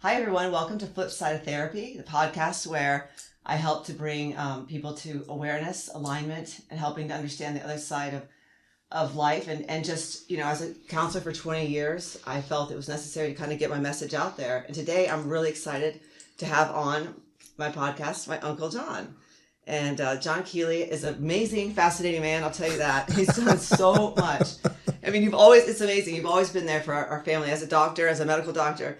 Hi, everyone. Welcome to Flip Side of Therapy, the podcast where I help to bring people to awareness, alignment, and helping to understand the other side of life. And just, as a counselor for 20 years, I felt it was necessary to kind of get my message out there. And today I'm really excited to have on my podcast my Uncle John. And John Kealey is an amazing, fascinating man. I'll tell you that. He's done so much. I mean, it's amazing. You've always been there for our family as a doctor, as a medical doctor.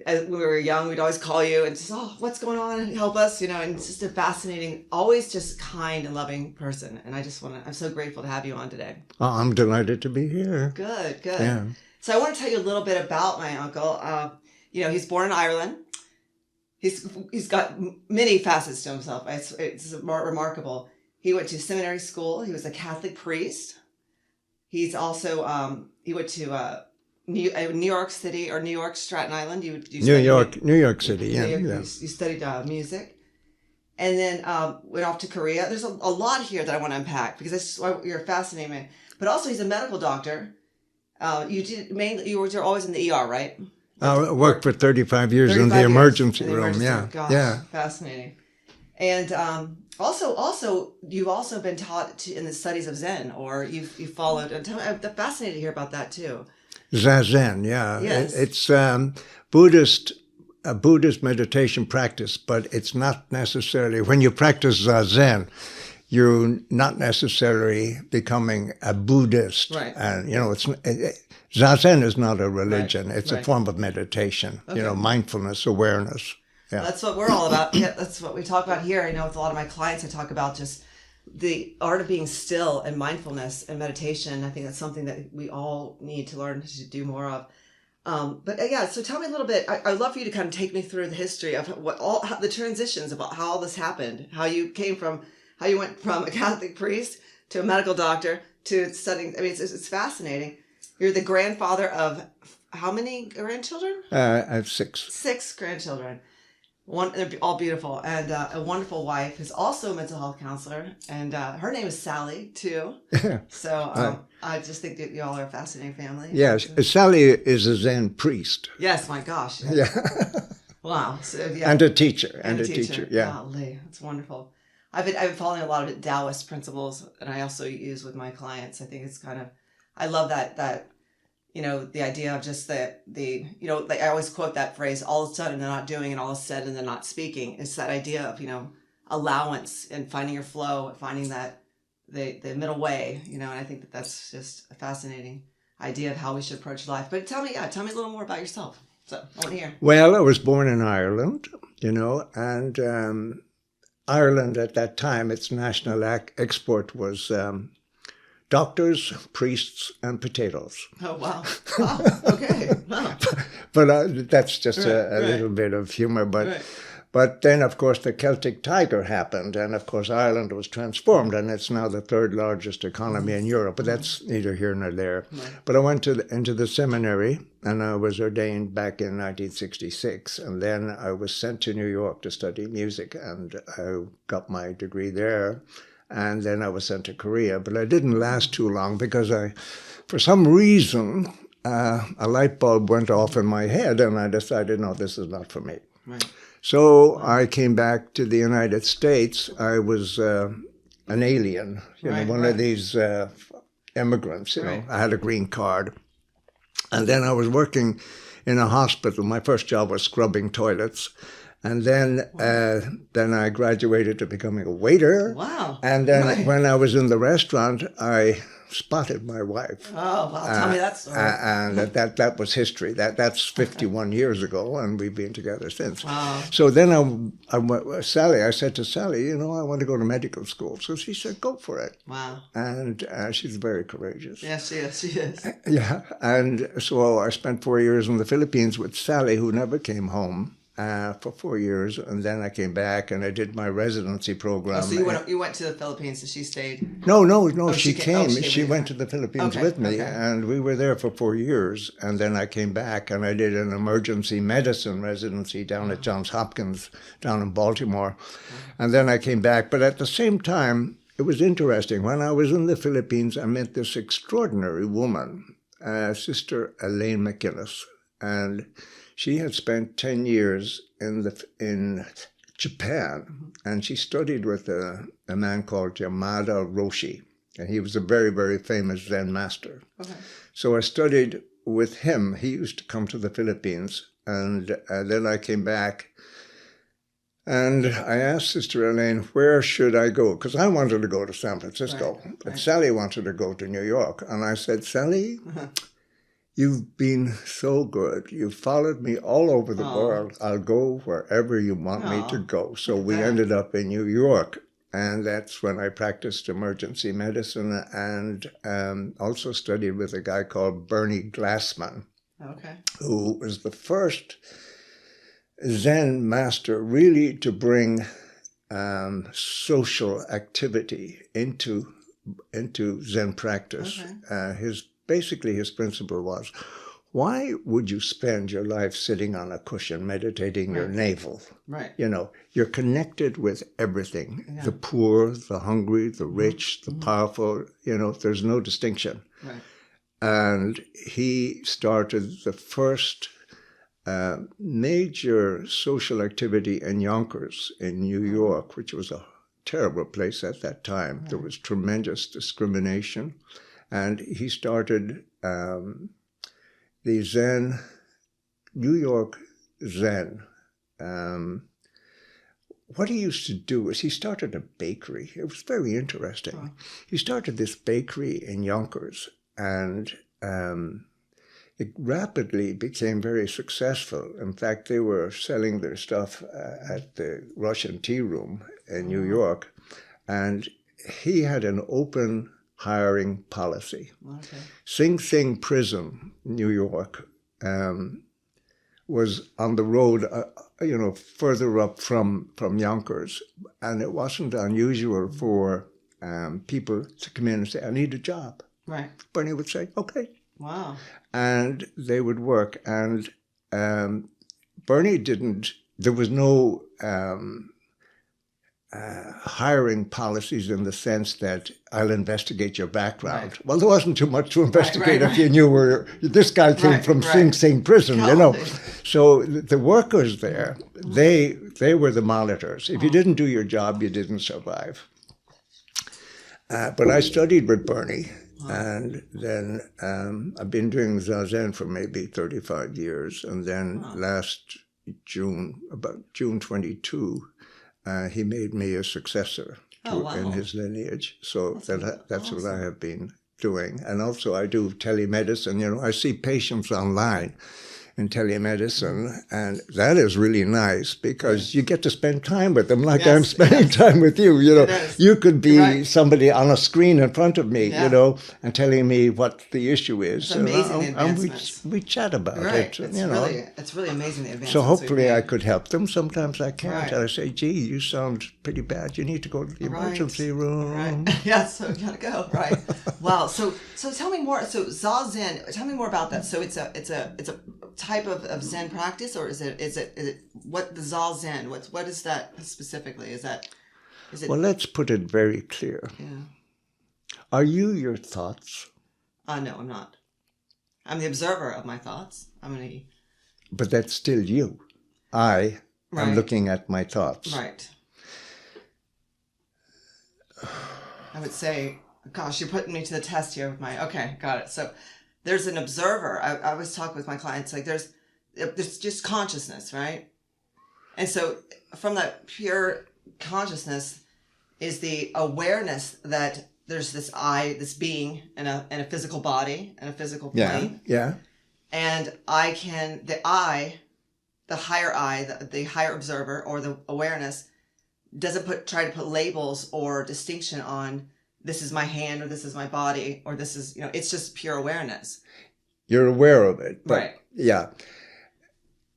As when we were young, we'd always call you and just, what's going on? Help us, and it's just a fascinating, always just kind and loving person. And I'm so grateful to have you on today. Oh, I'm delighted to be here. Good. Yeah. So I want to tell you a little bit about my uncle. He's born in Ireland. He's got many facets to himself. It's remarkable. He went to seminary school. He was a Catholic priest. He's also, he went to New York City or New York, Staten Island. New York City. Yeah. You studied music, and then went off to Korea. There's a lot here that I want to unpack because you're a fascinating man. But also, he's a medical doctor. You were always in the ER, right? I worked for 35 years in the emergency room. Yeah. Gosh, yeah. Fascinating. And also, you've also been taught in the studies of Zen, or you've followed. I'm fascinated to hear about that too. Zazen, yeah. Yes. It's a Buddhist meditation practice, but it's not necessarily, when you practice Zazen, you're not necessarily becoming a Buddhist. Right. And, Zazen is not a religion. Right. It's a form of meditation, mindfulness, awareness. Yeah. That's what we're all about. Yeah, that's what we talk about here. I know with a lot of my clients, I talk about just the art of being still and mindfulness and meditation. I think that's something that we all need to learn to do more of. So tell me a little bit. I'd love for you to kind of take me through the history of how the transitions about how all this happened, how you went from a Catholic priest to a medical doctor to studying. I mean, it's fascinating. You're the grandfather of how many grandchildren? I have 6. 6 grandchildren. They're all beautiful, and a wonderful wife who's also a mental health counselor, and her name is Sally too. So I just think that y'all are a fascinating family. Yes, Sally is a Zen priest. Yes, my gosh. Yeah. Wow. So, yeah. And a teacher. Yeah. Golly, that's wonderful. I've been following a lot of Taoist principles, and I also use with my clients. I think it's I love that. The idea of just like I always quote that phrase, all is done and they're not doing, and all is said and they're not speaking. It's that idea of, allowance and finding your flow, finding that the middle way, and I think that's just a fascinating idea of how we should approach life. But tell me a little more about yourself. So I want to hear. Well, I was born in Ireland, and Ireland at that time, its national export was doctors, priests, and potatoes. Oh, wow. Okay. Wow. But that's just a right. little bit of humor. Right. But then, of course, the Celtic Tiger happened, and, of course, Ireland was transformed, and it's now the 3rd largest economy in Europe. But that's neither here nor there. Right. But I went into the seminary, and I was ordained back in 1966. And then I was sent to New York to study music, and I got my degree there. And then I was sent to Korea, but I didn't last too long because for some reason, a light bulb went off in my head, and I decided, no, this is not for me. Right. So I came back to the United States. I was an alien, one of these immigrants. I had a green card, and then I was working in a hospital. My first job was scrubbing toilets. And then I graduated to becoming a waiter. Wow. And then when I was in the restaurant, I spotted my wife. Oh, wow. Tell me that story. And that was history. That's 51 years ago, and we've been together since. Wow. So then I said to Sally, I want to go to medical school. So she said, go for it. Wow. And she's very courageous. Yes, she is. Yeah. And so I spent 4 years in the Philippines with Sally, who never came home. For 4 years, and then I came back and I did my residency program. Oh, so you went to the Philippines, and she stayed? No, she came. She went to the Philippines with me, okay. And we were there for 4 years, and then I came back and I did an emergency medicine residency down at Johns Hopkins, down in Baltimore, and then I came back. But at the same time, it was interesting. When I was in the Philippines, I met this extraordinary woman, Sister Elaine McInnes, and She had spent 10 years in Japan, and she studied with a man called Yamada Roshi, and he was a very, very famous Zen master. Okay. So I studied with him. He used to come to the Philippines, and then I came back, and I asked Sister Elaine, where should I go? Because I wanted to go to San Francisco, but Sally wanted to go to New York. And I said, Sally, you've been so good. You've followed me all over the world. I'll go wherever you want me to go. So we ended up in New York. And that's when I practiced emergency medicine and also studied with a guy called Bernie Glassman, who was the first Zen master really to bring social activity into Zen practice. Basically his principle was, why would you spend your life sitting on a cushion meditating your navel? Right. You know, you're connected with everything. Yeah. The poor, the hungry, the rich, the powerful, you know, there's no distinction. Right. And he started the first major social activity in Yonkers in New York, which was a terrible place at that time. Right. There was tremendous discrimination. And he started the Zen, New York Zen. What he used to do is he started a bakery. It was very interesting. Oh. He started this bakery in Yonkers, and it rapidly became very successful. In fact, they were selling their stuff at the Russian Tea Room in New York, and he had an open hiring policy. Okay. Sing Sing Prison, New York, was on the road, further up from Yonkers, and it wasn't unusual for people to come in and say, I need a job. Right. Bernie would say, okay. Wow. And they would work, and Bernie there was no hiring policies in the sense that I'll investigate your background. Right. Well, there wasn't too much to investigate if you knew this guy came from Sing Sing Prison, you know. So the workers there, they were the monitors. If you didn't do your job, you didn't survive. But I studied with Bernie, and then I've been doing Zazen for maybe 35 years, and then last June, about June 22, he made me a successor in his lineage. So that's awesome. What I have been doing. And also I do telemedicine. You know, I see patients online in telemedicine, and that is really nice because you get to spend time with them like I'm spending time with you. You know, you could be somebody on a screen in front of me, you know, and telling me what the issue is. It's amazing advancements. And we chat about it. It's really amazing the advancements. So hopefully I could help them. Sometimes I can't. I say, gee, you sound pretty bad. You need to go to the emergency room. Right. Yeah, so you gotta go. Right. Wow. So tell me more. So Zazen, tell me more about that. So it's a type of Zen practice, or is it what the Zazen? What is that specifically? Is it? Well, let's put it very clear. Yeah. Are you your thoughts? No, I'm not. I'm the observer of my thoughts. But that's still you. I am looking at my thoughts. Right. I would say, gosh, you're putting me to the test here with okay, got it. So there's an observer. I always talk with my clients, like there's just consciousness, right? And so from that pure consciousness is the awareness that there's this this being in a physical body, in a physical plane. Yeah. And the higher the higher observer or the awareness doesn't try to put labels or distinction on this is my hand or this is my body or this is, it's just pure awareness. You're aware of it. But yeah.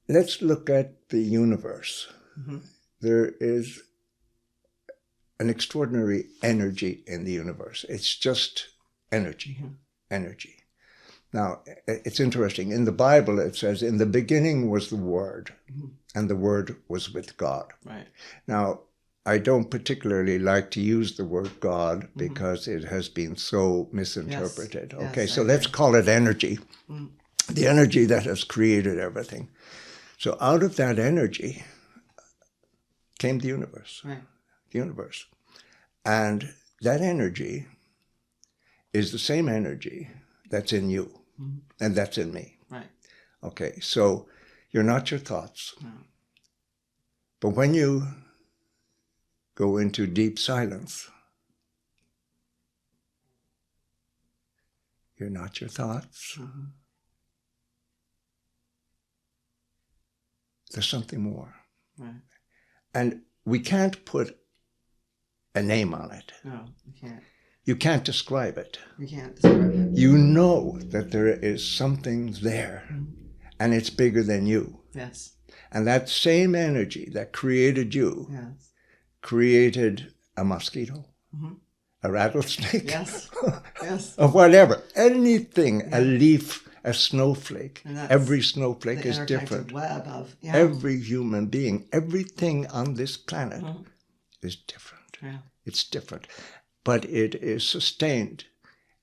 Let's look at the universe. Mm-hmm. There is an extraordinary energy in the universe. It's just energy. Mm-hmm. Energy. Now, it's interesting. In the Bible, it says, in the beginning was the Word, and the Word was with God. Right. Now, I don't particularly like to use the word God because it has been so misinterpreted. Yes. Okay, so let's call it energy. Mm. The energy that has created everything. So out of that energy came the universe. Right. The universe. And that energy is the same energy that's in you, mm-hmm. and that's in me. Right. Okay, so you're not your thoughts. No. But when you go into deep silence, you're not your thoughts. Mm-hmm. There's something more. Right. And we can't put a name on it. No, you can't. You can't describe it. You can't describe it. You know that there is something there, mm-hmm. and it's bigger than you. Yes. And that same energy that created you, yes. created a mosquito, mm-hmm. a rattlesnake, yes. Yes. or whatever, anything, yeah. A leaf, a snowflake. Every snowflake is different. Web of, yeah. Every human being, everything on this planet mm-hmm. is different. Yeah. It's different. But it is sustained,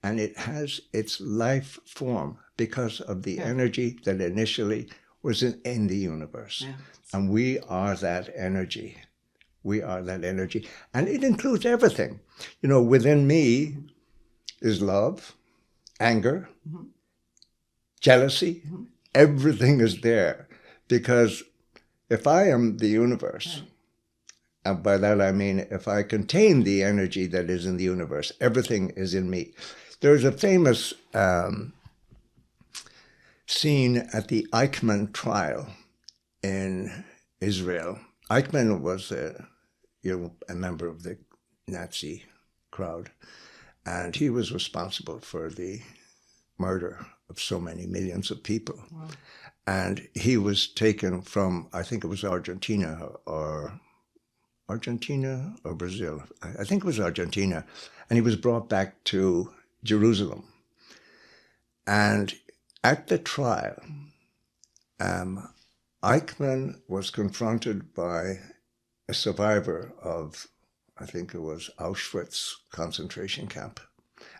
and it has its life form because of the yeah. energy that initially was in the universe. Yeah. And we are that energy. We are that energy. And it includes everything. You know, within me is love, anger, mm-hmm. jealousy. Mm-hmm. Everything is there. Because if I am the universe, right. And by that I mean if I contain the energy that is in the universe, everything is in me. There's a famous scene at the Eichmann trial in Israel. Eichmann was a member of the Nazi crowd, and he was responsible for the murder of so many millions of people. Wow. And he was taken from, I think it was Argentina or Brazil. I think it was Argentina. And he was brought back to Jerusalem. And at the trial, Eichmann was confronted by a survivor of, I think it was Auschwitz concentration camp.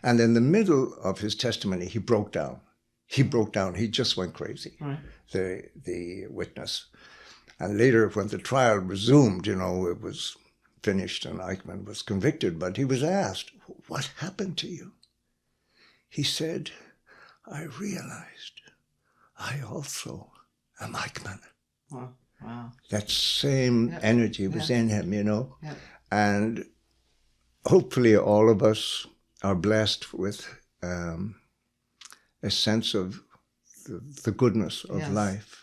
And in the middle of his testimony, he broke down. He just went crazy, right. The witness. And later, when the trial resumed, it was finished and Eichmann was convicted, but he was asked, what happened to you? He said, I realized I also am Eichmann. Wow. That same yep. energy was in him, Yep. And hopefully all of us are blessed with a sense of the goodness of yes. life.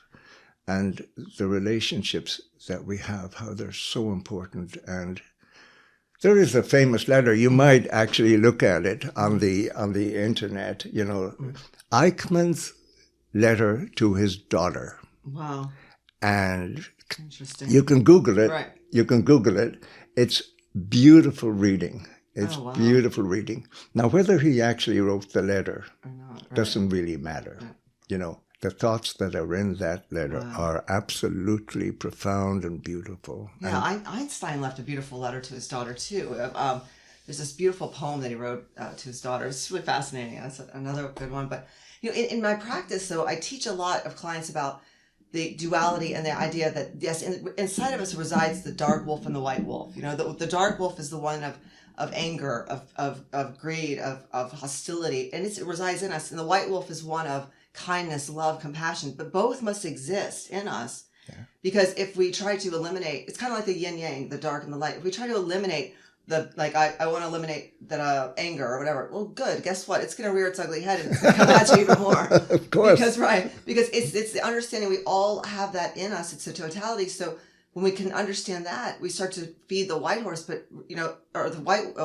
And the relationships that we have, how they're so important. And there is a famous letter, you might actually look at it on the internet, mm. Eichmann's letter to his daughter. Wow. And interesting. You can Google it. Right. You can Google it. It's beautiful reading. It's wow. beautiful reading. Now, whether he actually wrote the letter or not, right. doesn't really matter, right. The thoughts that are in that letter wow. are absolutely profound and beautiful. Yeah, Einstein left a beautiful letter to his daughter, too. There's this beautiful poem that he wrote to his daughter. It's really fascinating. That's another good one. But, in my practice, though, I teach a lot of clients about the duality and the idea that, yes, inside of us resides the dark wolf and the white wolf. The dark wolf is the one of anger, of greed, of hostility, and it resides in us. And the white wolf is one of kindness, love, compassion, but both must exist in us. Yeah. Because if we try to eliminate, it's kind of like the yin yang, the dark and the light. If we try to eliminate I want to eliminate that anger or whatever. Well, good. Guess what? It's going to rear its ugly head and it's going to come at you even more. Of course. Because it's the understanding we all have that in us. It's a totality. So when we can understand that, we start to feed the white horse, or the white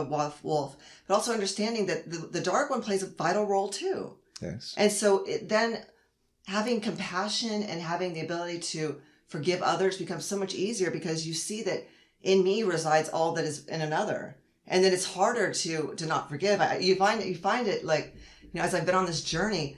wolf, but also understanding that the dark one plays a vital role too. Yes. And so then having compassion and having the ability to forgive others becomes so much easier because you see that in me resides all that is in another. And then it's harder to not forgive. You find it like, as I've been on this journey,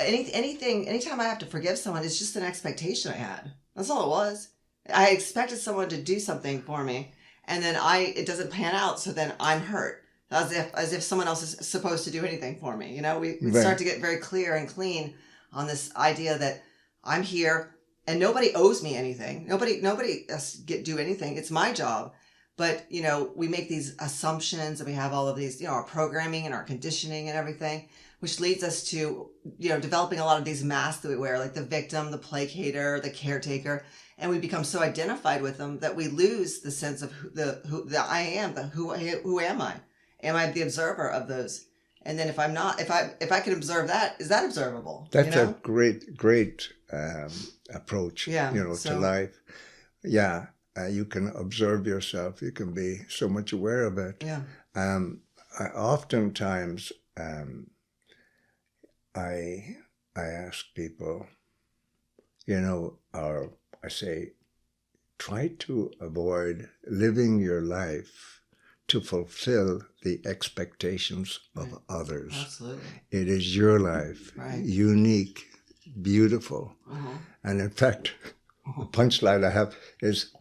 anytime I have to forgive someone, it's just an expectation I had. That's all it was. I expected someone to do something for me, and then it doesn't pan out, so then I'm hurt. As if someone else is supposed to do anything for me. We right. start to get very clear and clean on this idea that I'm here and nobody owes me anything. Nobody has to do anything. It's my job. But, we make these assumptions and we have all of these, our programming and our conditioning and everything, which leads us to, developing a lot of these masks that we wear, like the victim, the placater, the caretaker. And we become so identified with them that we lose the sense of who I am, who am I? Am I the observer of those? And then if I'm not, if I can observe that, is that observable? That's a great approach, to life. Yeah. You can observe yourself. You can be so much aware of it. Yeah. Oftentimes, I ask people, or I say, try to avoid living your life to fulfill the expectations of others. Absolutely. It is your life, unique, beautiful. And in fact, the punchline I have is,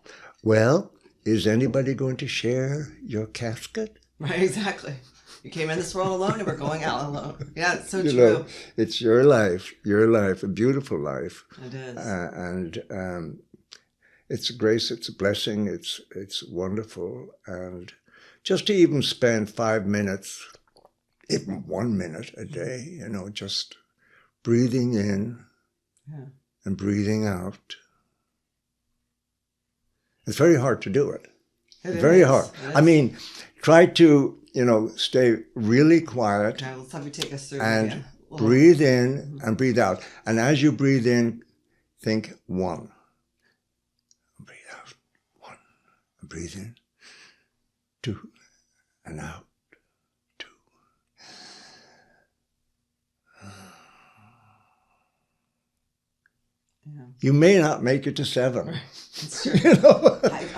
well, is anybody going to share your casket? Right, exactly. You came in this world alone and we're going out alone. Yeah, it's so true. It's your life, a beautiful life. It is. And it's a grace, it's a blessing, it's wonderful. And just to even spend 5 minutes, even 1 minute a day, just breathing in and breathing out. It's very hard to do it. Very hard. I mean, try to, stay really quiet. Okay, let's have you take us through and breathe in and breathe out. And as you breathe in, think 1. Breathe out. 1. And breathe in. 2. And out. 2. Yeah. You may not make it to 7. It's true.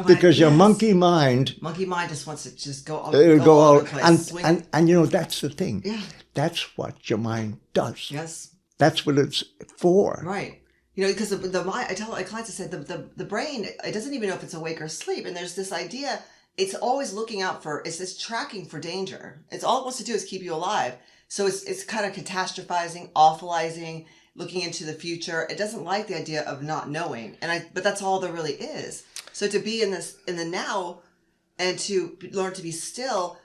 Because your monkey mind just wants to just go all over the place. And that's the thing. Yeah. That's what your mind does. Yes. That's what it's for. Right. Because the mind, I tell my clients, I said the brain, it doesn't even know if it's awake or asleep. And there's this idea, it's always looking out it's this tracking for danger. It's all it wants to do is keep you alive. So it's kind of catastrophizing, awfulizing, looking into the future. It doesn't like the idea of not knowing. But that's all there really is. So to be in the now and to learn to be still,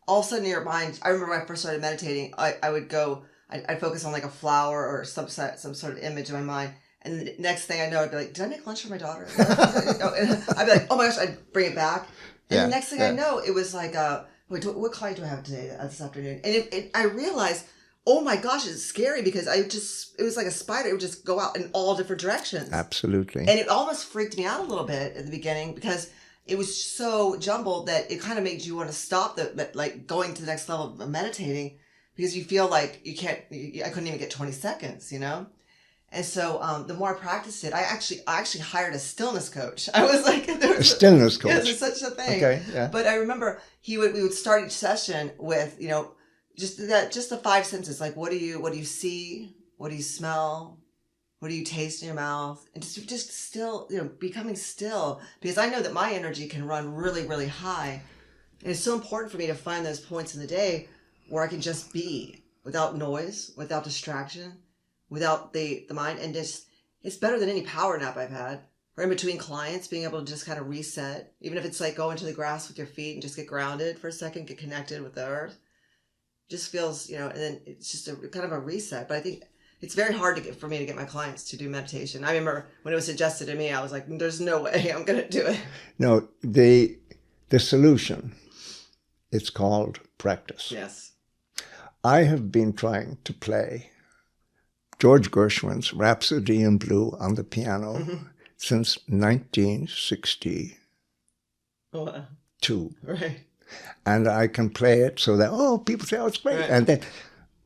all of a sudden your mind, I remember when I first started meditating, I would go, I'd focus on like a flower or some sort of image in my mind. And the next thing I know, I'd be like, did I make lunch for my daughter? I'd be like, oh my gosh, I'd bring it back. And the next thing I know, it was like, wait, what client do I have today, this afternoon? And I realized, oh my gosh, it's scary because it was like a spider. It would just go out in all different directions. Absolutely. And it almost freaked me out a little bit at the beginning because it was so jumbled that it kind of made you want to stop going to the next level of meditating because you feel like I couldn't even get 20 seconds, And so the more I practiced it, I actually hired a stillness coach. I was like, a stillness coach. Yes, there's such a thing. Okay, yeah. But I remember we would start each session with, just the 5 senses, like what do you see, what do you smell, what do you taste in your mouth, and just still, becoming still, because I know that my energy can run really, really high, and it's so important for me to find those points in the day where I can just be without noise, without distraction, without the mind, and just it's better than any power nap I've had. Or in between clients, being able to just kind of reset, even if it's like go into the grass with your feet and just get grounded for a second, get connected with the earth. Just feels, and then it's just a kind of a reset. But I think it's very hard for me to get my clients to do meditation. I remember when it was suggested to me, I was like, there's no way I'm going to do it. No, the solution, it's called practice. Yes. I have been trying to play George Gershwin's Rhapsody in Blue on the piano since 1962. Right. And I can play it so that, people say, it's great. Right.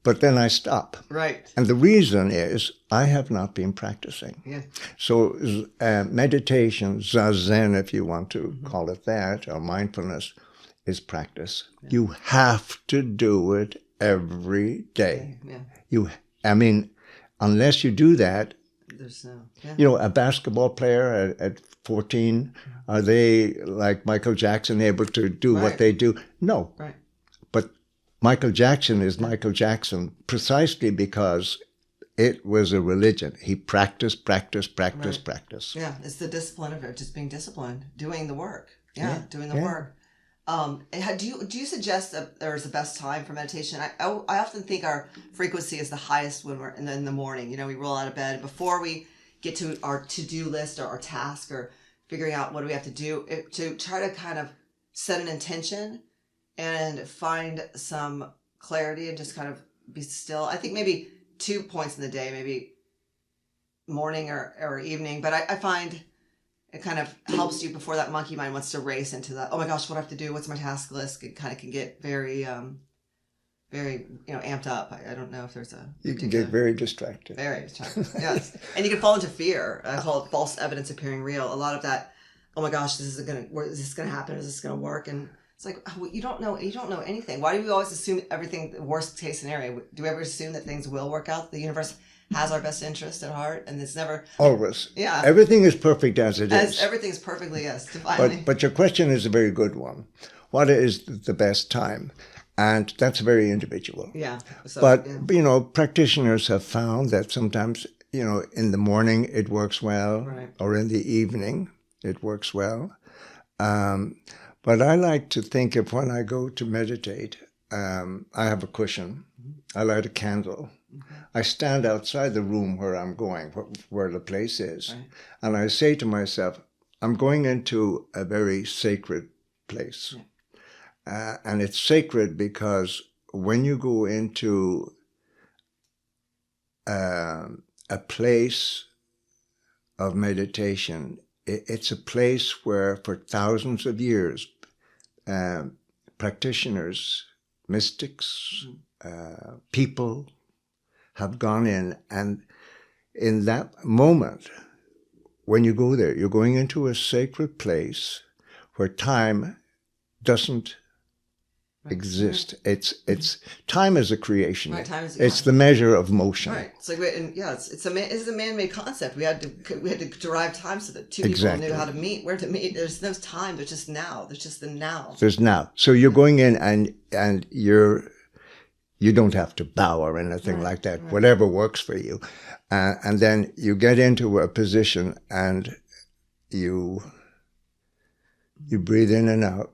But then I stop. Right. And the reason is I have not been practicing. Yeah. So meditation, zazen, if you want to call it that, or mindfulness, is practice. Yeah. You have to do it every day. Yeah. Unless you do that, there's no. Yeah. A basketball player at 14, are they like Michael Jackson able to do what they do? No. Right. But Michael Jackson is Michael Jackson precisely because it was a religion. He practiced. Right. Yeah, it's the discipline of it, just being disciplined, doing the work. Yeah, doing the work. Do you suggest that there's the best time for meditation? I often think our frequency is the highest when we're in the morning. We roll out of bed before we get to our to-do list or our task or figuring out what do we have to do, to try to kind of set an intention and find some clarity and just kind of be still. I think maybe 2 points in the day, maybe morning or evening, but I find it kind of helps you before that monkey mind wants to race into that, oh my gosh, what do I have to do? What's my task list? It kind of can get very, very, amped up. I don't know if there's a... You can get very distracted. Very distracted, yes. And you can fall into fear. I call it false evidence appearing real. A lot of that, oh my gosh, is this going to happen? Is this going to work? And it's like, oh, you don't know anything. Why do we always assume everything, the worst case scenario? Do we ever assume that things will work out? The universe has our best interest at heart, and it's never... Always. Yeah. Everything is perfect as it is. Everything's perfectly, yes, divinely. But your question is a very good one. What is the best time? And that's very individual. Yeah. So, but, practitioners have found that sometimes, in the morning it works well, right, or in the evening it works well. But I like to think of when I go to meditate, I have a cushion, I light a candle, I stand outside the room where I'm going, where the place is, right, and I say to myself, I'm going into a very sacred place. Yeah. And it's sacred because when you go into a place of meditation, it's a place where for thousands of years, practitioners, mystics, people have gone in, and in that moment, when you go there, you're going into a sacred place where time doesn't exist. It's time is a creation. Right, time is, it's the measure of motion. Right. It's like, it's a man-made concept. We had to derive time so that two people knew how to meet, where to meet. There's no time. There's just now. There's just the now. There's now. So you're going in and you don't have to bow or anything like that. Right. Whatever works for you, and then you get into a position and you breathe in and out.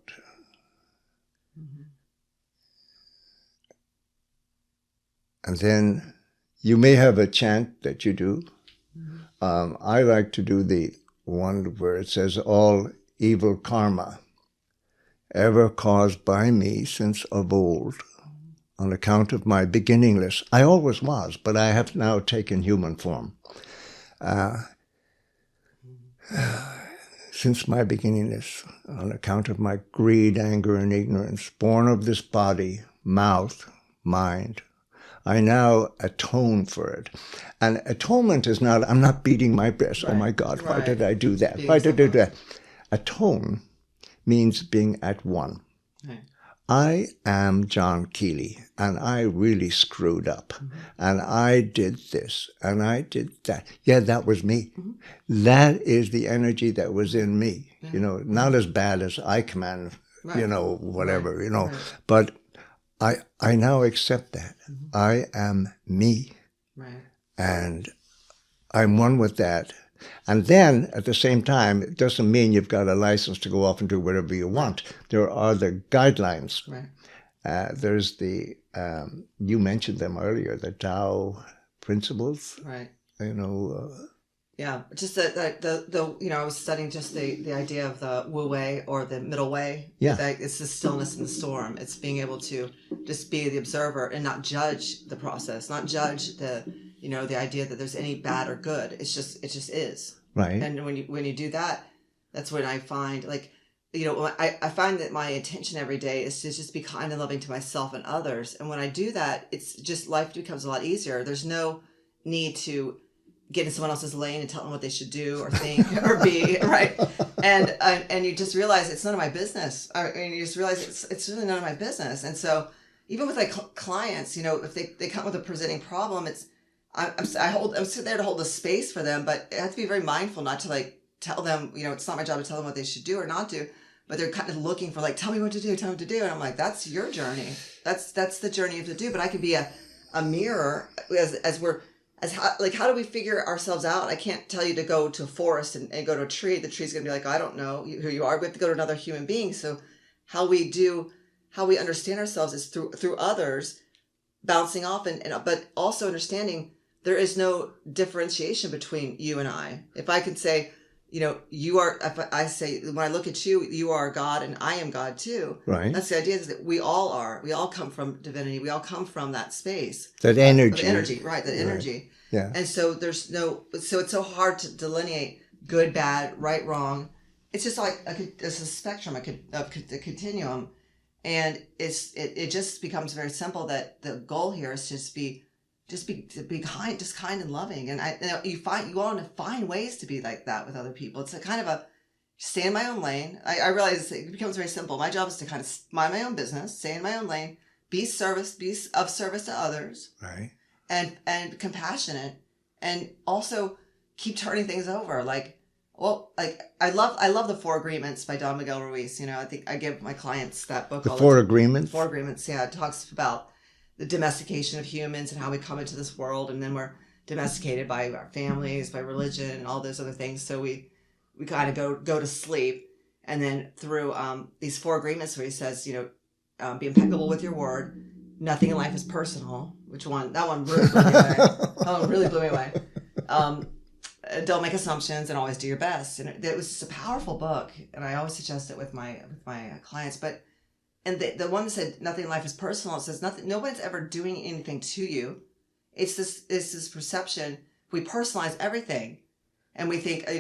And then you may have a chant that you do. I like to do the one where it says, all evil karma ever caused by me since of old, on account of my beginningless. I always was, but I have now taken human form. Since my beginningless, on account of my greed, anger, and ignorance, born of this body, mouth, mind, I now atone for it. And atonement is not, I'm not beating my breast. Right. Oh my God, why did I do that? Why did I do that? Atone means being at one. Right. I am John Kealey, and I really screwed up. And I did this, and I did that. Yeah, that was me. That is the energy that was in me. Yeah. Not as bad as I command, whatever, Right. But I now accept that. I am me. Right. And I'm one with that. And then, at the same time, it doesn't mean you've got a license to go off and do whatever you want. There are the guidelines. Right. There's the, you mentioned them earlier, the Tao principles. Right. Yeah, just I was studying just the idea of the Wu Wei or the middle way. Yeah. It's the stillness in the storm. It's being able to just be the observer and not judge the process, not judge the idea that there's any bad or good. It just is. Right. And when you do that, that's when I find I find that my intention every day is to just be kind and loving to myself and others. And when I do that, it's just life becomes a lot easier. There's no need to get in someone else's lane and tell them what they should do or think or be, right? And you just realize it's none of my business. You just realize it's really none of my business. And so even with clients, if they come with a presenting problem, I'm sitting there to hold the space for them, but I have to be very mindful not to tell them, it's not my job to tell them what they should do or not do, but they're kind of looking for tell me what to do. And I'm like, that's your journey. That's the journey you have to do. But I can be a mirror as we're how do we figure ourselves out? I can't tell you to go to a forest and go to a tree. The tree's going to be like, I don't know who you are. We have to go to another human being. So how we understand ourselves is through others, bouncing off but also understanding there is no differentiation between you and I. If I could say, you are, if I say, when I look at you, you are God and I am God too. Right. That's the idea, is that we all come from divinity. We all come from that space. That energy. Of energy, right. That energy. Yeah. And so so it's so hard to delineate good, bad, right, wrong. It's just like it's a spectrum, a continuum. And it just becomes very simple that the goal here is just be kind, just kind and loving. And you want to find ways to be like that with other people. It's a kind of a stay in my own lane. I realize it becomes very simple. My job is to kind of mind my own business, stay in my own lane, be of service to others, right, and compassionate, and also keep turning things over. I love the Four Agreements by Don Miguel Ruiz. I think I give my clients that book. The Four Agreements. Four Agreements. Yeah, it talks about the domestication of humans and how we come into this world, and then we're domesticated by our families, by religion, and all those other things. So we kind of go to sleep, and then through these Four Agreements, where he says, be impeccable with your word. Nothing in life is personal. Which one? That one really blew me away. That one really blew me away. Don't make assumptions and always do your best. And it was just a powerful book, and I always suggest it with my clients. And the one that said nothing in life is personal, it says no one's ever doing anything to you. It's this perception. We personalize everything, and we think, he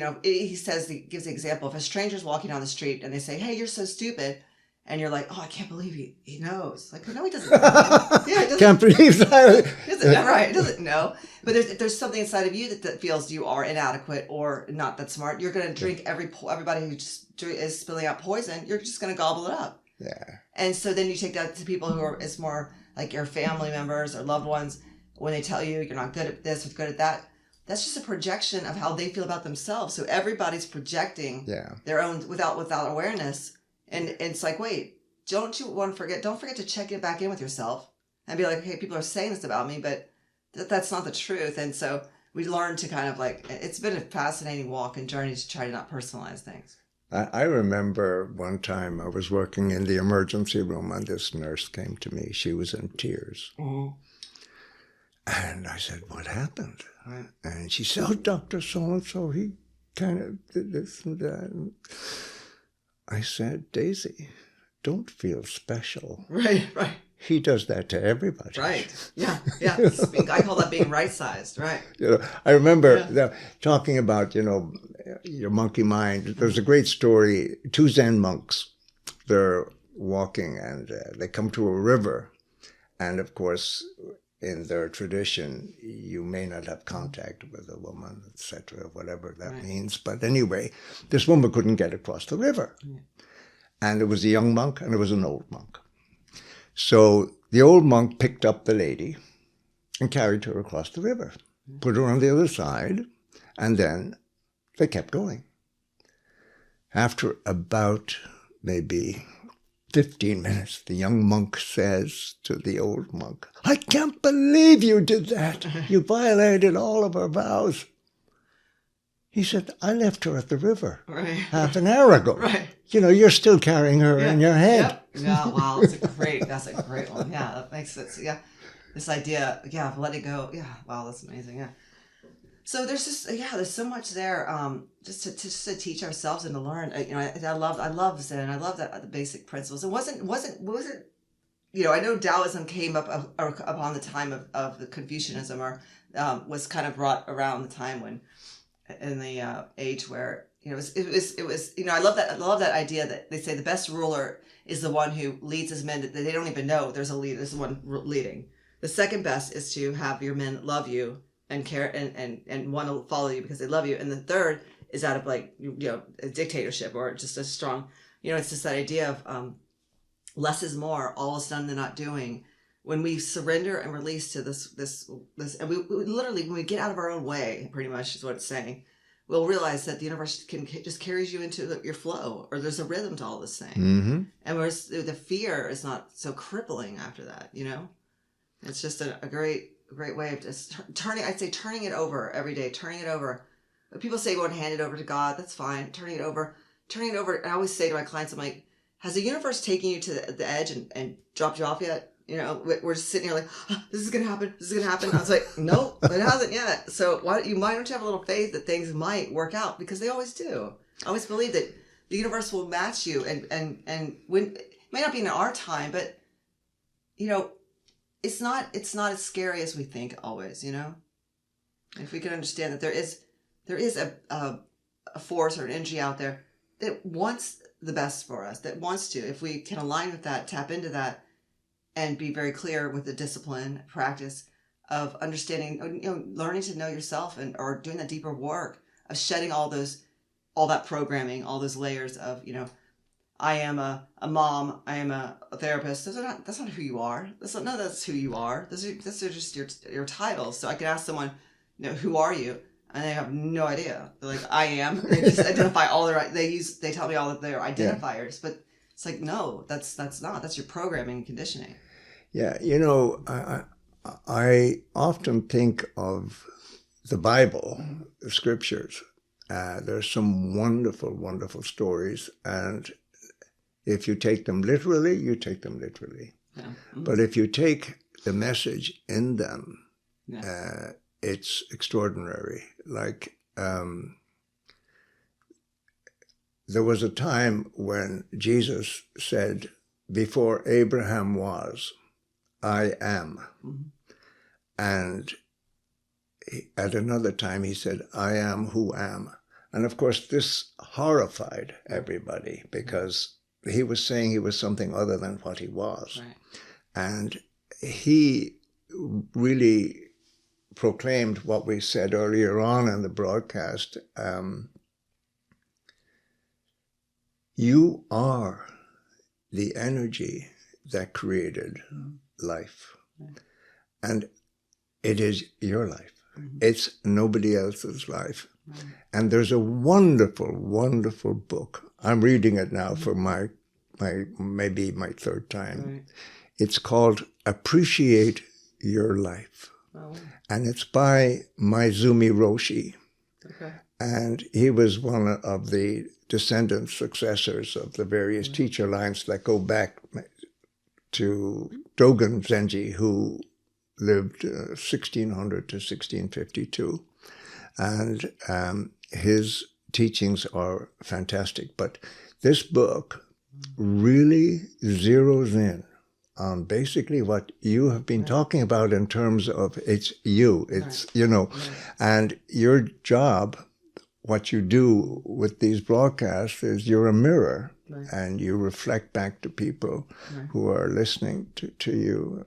gives the example, if a stranger's walking down the street and they say, "Hey, you're so stupid," and you're like, "Oh, I can't believe he knows." Like, no, he doesn't know. Yeah, he doesn't. Can't believe that. He doesn't know, right? He doesn't know. But there's something inside of you that feels you are inadequate or not that smart. You're going to drink everybody who just is spilling out poison. You're just going to gobble it up. Yeah. And so then you take that to people it's more like your family members or loved ones. When they tell you you're not good at this or good at that, that's just a projection of how they feel about themselves. So everybody's projecting their own without awareness. And it's like, wait, don't forget to check it back in with yourself and be like, hey, people are saying this about me, but that's not the truth. And so we learn to kind of it's been a fascinating walk and journey to try to not personalize things. I remember one time I was working in the emergency room and this nurse came to me. She was in tears. Mm-hmm. And I said, "What happened?" Right. And she said, "Oh, Dr. So-and-so, he kind of did this and that." I said, "Daisy, don't feel special." Right. He does that to everybody. Right. Yeah. I call that being right-sized. Right. I remember talking about, your monkey mind. There's a great story. Two Zen monks, they're walking and they come to a river. And of course, in their tradition, you may not have contact with a woman, etc., whatever that means. But anyway, this woman couldn't get across the river. Yeah. And there was a young monk and there was an old monk. So the old monk picked up the lady and carried her across the river, put her on the other side, and then they kept going. After about maybe 15 minutes, the young monk says to the old monk, "I can't believe you did that. You violated all of our vows." He said, "I left her at the river half an hour ago. Right. You're still carrying her in your head." Yep. Yeah, wow, that's a great one. Yeah, that makes sense. Yeah, this idea, of letting go. Yeah, wow, that's amazing. Yeah. So there's so much there, just to teach ourselves and to learn. I love Zen. I love the basic principles. It wasn't. I know Taoism came up upon the time of the Confucianism, or was kind of brought around the time when, in the age where it was. I love that idea that they say the best ruler is the one who leads his men that they don't even know there's a leader. There's the one leading. The second best is to have your men love you and care and want to follow you because they love you. And the third is out of a dictatorship or just a strong, it's just that idea of less is more, all is done than not doing. When we surrender and release to this, and we literally, when we get out of our own way, pretty much is what it's saying, we'll realize that the universe just carries you into your flow, or there's a rhythm to all this thing. Mm-hmm. And whereas the fear is not so crippling after that, It's just a great great way of just turning. I'd say turning it over every day, turning it over. People say, "Go and hand it over to God." That's fine. Turning it over. And I always say to my clients, I'm like, "Has the universe taken you to the edge and dropped you off yet?" You know, we're just sitting here like, oh, "This is gonna happen. This is gonna happen." I was like, "Nope, it hasn't yet." So why don't you have a little faith that things might work out, because they always do. I always believe that the universe will match you, and when it may not be in our time, but you know, it's not as scary as we think always. You know, if we can understand that there is a force or an energy out there that wants the best for us, that wants to, if we can align with that, tap into that, and be very clear with the discipline practice of understanding, you know, learning to know yourself, or doing that deeper work of shedding all that programming, all those layers of, you know, I am a mom, I am a therapist. That's not who you are. That's who you are. Those are just your titles. So I could ask someone, you know, who are you? And they have no idea. They're like, I am. They just identify all they tell me all of their identifiers, but it's like, no, that's not. That's your programming and conditioning. Yeah, you know, I often think of the Bible, the scriptures. There's some wonderful, wonderful stories, and if you take them literally, you take them literally. Yeah. Mm-hmm. But if you take the message in them, it's extraordinary. Like, there was a time when Jesus said, "Before Abraham was, I am." Mm-hmm. And at another time he said, "I am who am." And of course this horrified everybody, because he was saying he was something other than what he was. Right. And he really proclaimed what we said earlier on in the broadcast. You are the energy that created life. Right. And it is your life. Mm-hmm. It's nobody else's life. Right. And there's a wonderful, wonderful book. I'm reading it now for maybe my third time. Right. It's called Appreciate Your Life. Oh. And it's by Maizumi Roshi. Okay. And he was one of the descendants, successors of the various teacher lines that go back to Dogen Zenji, who lived 1600 to 1652. And his teachings are fantastic. But this book really zeroes in on basically what you have been talking about in terms of it's you, it's, you know, and your job, what you do with these broadcasts is you're a mirror, and you reflect back to people who are listening to you.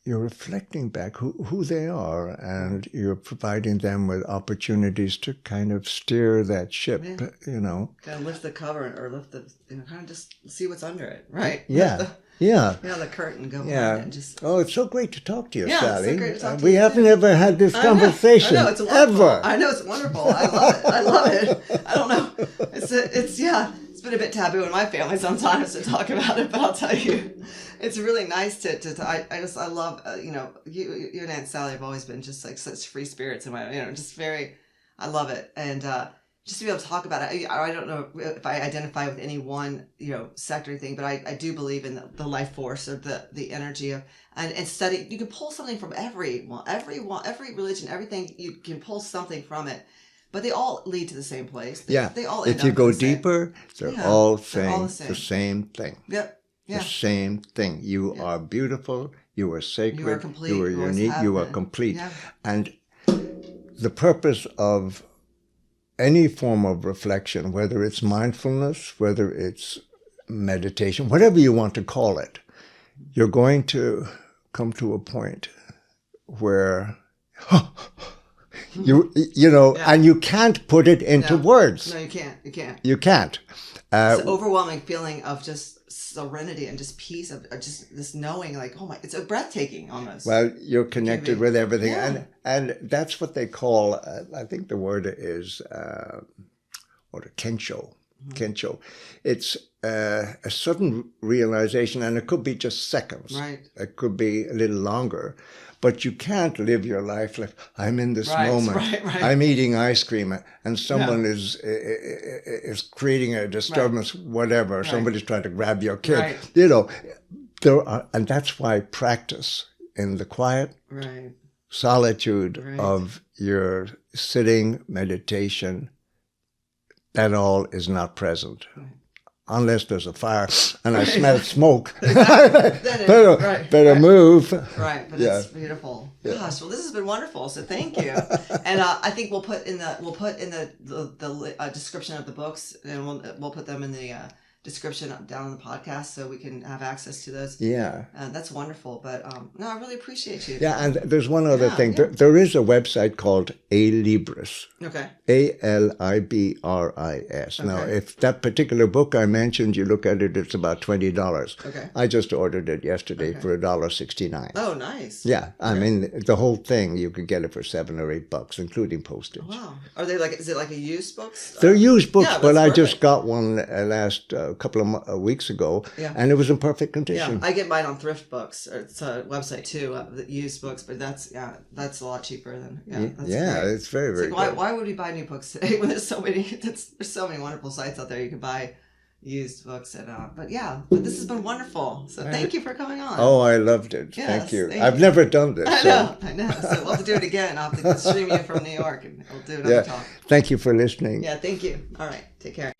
You're reflecting back who they are, and you're providing them with opportunities to kind of steer that ship, you know. Kind of lift the cover, or lift the, you know, kind of just see what's under it, right? Yeah. The curtain, go behind it and just... Oh, it's so great to talk to you, Sally. Yeah, it's so great to talk to you. We haven't ever had this conversation. I know, it's wonderful. Ever. I know, it's wonderful. I love it. I don't know. It's been a bit taboo in my family sometimes to talk about it, but I'll tell you, it's really nice to I love, you know, you and Aunt Sally have always been just like such free spirits in my, you know, just very, I love it. And just to be able to talk about it, I don't know if I identify with any one, you know, sector thing, but I do believe in the life force, or the energy of, and study. You can pull something from every religion, everything, you can pull something from it. But they all lead to the same place. They all end if you up go the same. Deeper, they're all saying the same thing. Yep. Yeah. The same thing. You are beautiful. You are sacred. You are complete. You are unique. You are complete. Yeah. And the purpose of any form of reflection, whether it's mindfulness, whether it's meditation, whatever you want to call it, you're going to come to a point where... You know, and you can't put it into words. No, you can't. You can't. It's an overwhelming feeling of just serenity and just peace, of just this knowing, like, oh my, it's a breathtaking almost. Well, you're connected with everything, and that's what they call. I think the word is kensho. Kensho. It's a sudden realization, and it could be just seconds. Right. It could be a little longer. But you can't live your life like, I'm in this moment. Right. I'm eating ice cream, and someone is creating a disturbance, whatever. Right. Somebody's trying to grab your kid. Right. You know, and that's why practice in the quiet solitude of your sitting meditation, that all is not present. Right. Unless there's a fire and I smell smoke. better move. Right, but it's beautiful. Yeah. Gosh, well, this has been wonderful. So thank you. And I think we'll put in the description of the books, and we'll put them in the description down on the podcast so we can have access to those. Yeah. That's wonderful. But no, I really appreciate you. Yeah, and there's one other thing. Yeah. There is a website called A-Libris. Okay. A-L-I-B-R-I-S. Okay. Now, if that particular book I mentioned, you look at it, it's about $20. Okay. I just ordered it yesterday for $1.69. Oh, nice. Yeah, I mean, the whole thing, you could get it for $7 or $8, including postage. Wow. Are they is it like a used books? They're used books, but I just got one last couple of weeks ago, and it was in perfect condition. Yeah, I get mine on Thrift Books. It's a website too, used books, but that's a lot cheaper than it's very, very good. Why would we buy new books today when there's so many wonderful sites out there you can buy used books but this has been wonderful. So thank you for coming on. Oh, I loved it. Yes, thank you. I've never done this. I know. So we'll have to do it again. I'll have to stream you from New York and we'll do another talk. Thank you for listening. Yeah, thank you. All right. Take care.